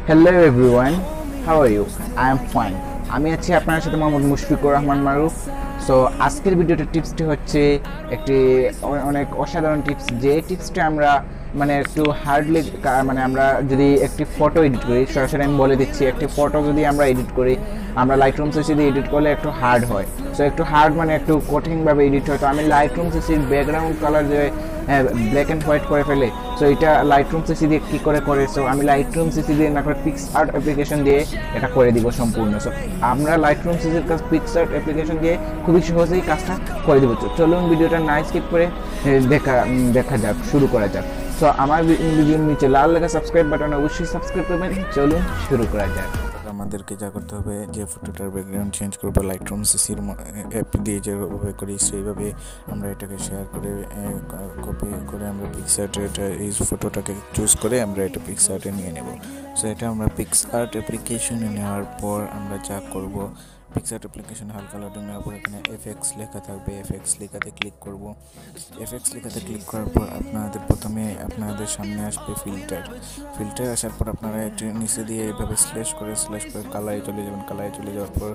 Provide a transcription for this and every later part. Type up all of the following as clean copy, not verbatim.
Hello everyone, how are you? I am fine. আমি আছি আপনার সাথে মোহাম্মদ মুশফিকুর রহমান মারুফ। সো আজকের ভিডিওতে টিপসটি হচ্ছে একটি অনেক অসাধারণ টিপস, যে টিপসটা আমরা মানে একটু হার্ডলি মানে আমরা যদি একটি ফটো এডিট করি, সরাসরি আমি বলে দিচ্ছি, একটি ফটো যদি আমরা এডিট করি, আমরা লাইটরুম সিসি দিয়ে এডিট করলে একটু হার্ড হয়। সো একটু হার্ড মানে একটু কঠিনভাবে এডিট হয়। তো আমি লাইটরুম সিসির ব্যাকগ্রাউন্ড কালার যে ব্ল্যাক অ্যান্ড হোয়াইট করে ফেলে, সো এটা লাইটরুম সিসি দিয়ে কী করে সো আমি লাইটরুম সিসি দিয়ে না করে পিক্সআর্ট অ্যাপ্লিকেশন দিয়ে এটা করে দিব সম্পূর্ণ। সো আমরা লাইটরুম সিসির কাজ পিক্সআর্ট অ্যাপ্লিকেশন দিয়ে খুবই সহজেই কাজটা করে দিব। চলুন ভিডিওটা না স্কিপ করে দেখা যাক, শুরু করা যাক। সো আমার ভিডিওর নিচে লাল লেখা সাবস্ক্রাইব বাটন, অবশ্যই সাবস্ক্রাইব করবেন। চলুন শুরু করা যাক। আমাদেরকে যা করতে হবে, যে ফটোটার ব্যাকগ্রাউন্ড চেঞ্জ করবো লাইটরুম সিসির অ্যাপ দিয়ে যেভাবে করি সেইভাবে আমরা এটাকে শেয়ার করে কপি করে আমরা পিক্সআর্টে এই ফটোটাকে চুজ করে আমরা এটা পিক্সআর্টে নিয়ে নেব। সো এটা আমরা পিক্সআর্ট অ্যাপ্লিকেশনে নেওয়ার পর আমরা যা করব, পিক্সআর্ট অ্যাপ্লিকেশন হালকা লোডিং নেওয়ার পর এখানে এফএক্স লেখা থাকবে, এফএক্স লেখাতে ক্লিক করব। এফএক্স লেখাতে ক্লিক করার পর প্রথমে আপনাদের সামনে আসবে ফিল্টার আসার পর আপনারা এটি নিচে দিয়ে এইভাবে স্ল্যাশ করে কালারে চলে যাবেন। কালারে চলে যাওয়ার পর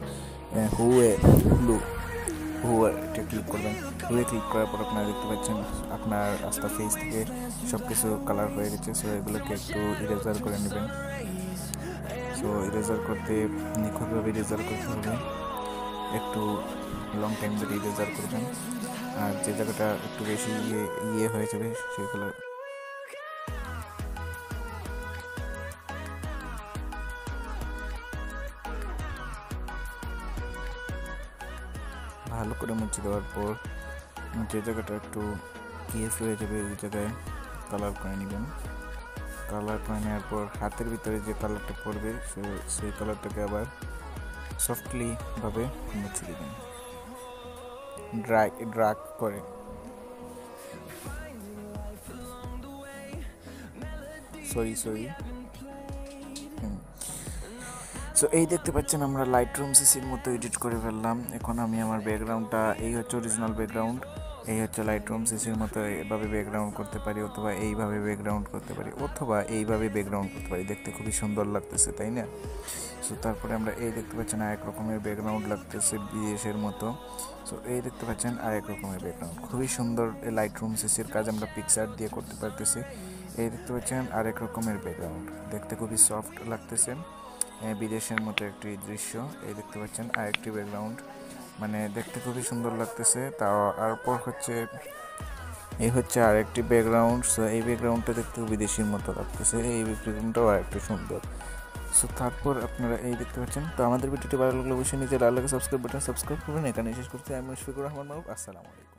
হুয়ে এটা ক্লিক করবেন। ক্লিক করার পর আপনারা দেখতে পাচ্ছেন আপনার রাস্তা ফেস থেকে সব কিছু কালার হয়ে গেছে। সো এগুলোকে একটু ইরেজার করে নেবেন। সো ইরেজার করতে নিখুঁতভাবে ইরেজার করতে হবে, একটু লং টাইম ধরে ইরেজার করবেন। আর যে জায়গাটা একটু বেশি ইয়ে হয়ে যাবে সেগুলো ভালো করে মুছে দেওয়ার পর যে জায়গাটা একটু কেস হয়ে যাবে ওই জায়গায় কালার করে নেবেন। কালার করে নেওয়ার পর হাতের ভিতরে যে কালারটা পড়বে সেই কালারটাকে আবার সফটলি ভাবে মুছে দেবেন, ড্রাগ করে। সরি সো এই দেখতে পাচ্ছেন আমরা লাইটরুম সিসির মতো এডিট করে ফেললাম। এখন আমি আমার ব্যাকগ্রাউন্ডটা, এই হচ্ছে অরিজিনাল ব্যাকগ্রাউন্ড, এই হচ্ছে লাইটরুম সিসির মতো এভাবে ব্যাকগ্রাউন্ড করতে পারি, অথবা এইভাবে ব্যাকগ্রাউন্ড করতে পারি, অথবা এইভাবে ব্যাকগ্রাউন্ড করতে পারি। দেখতে খুবই সুন্দর লাগতেছে, তাই না? সো তারপরে আমরা এই দেখতে পাচ্ছেন আরেক রকমের ব্যাকগ্রাউন্ড লাগতেছে বিদেশের মতো। সো এই দেখতে পাচ্ছেন আরেক রকমের ব্যাকগ্রাউন্ড, খুবই সুন্দর। লাইটরুম সিসির কাজ আমরা পিক্সআর্ট দিয়ে করতে পারতেছি। এই দেখতে পাচ্ছেন আরেক রকমের ব্যাকগ্রাউন্ড, দেখতে খুবই সফট লাগতেছে, বিদেশের মতো একটি দৃশ্য। এই দেখতে পাচ্ছেন আরেকটি ব্যাকগ্রাউন্ড, মানে দেখতে খুবই সুন্দর লাগতেছে। তারপর হচ্ছে এই হচ্ছে আরেকটি ব্যাকগ্রাউন্ড। সো এই ব্যাকগ্রাউন্ডটা দেখতে বিদেশির মতো লাগতেছে, এই ব্যাকগ্রাউন্ডটাও আরেকটু সুন্দর। সো তারপর আপনারা এই দেখতে পাচ্ছেন। তো আমাদের ভিডিওটি ভালো লাগলে অবশ্যই নিজের লাল সাবস্ক্রাইব বাটন সাবস্ক্রাইব করবেন। এখানে শেষ করতে আমি মুশফিকুর রহমান মারুফ। আসসালামু আলাইকুম।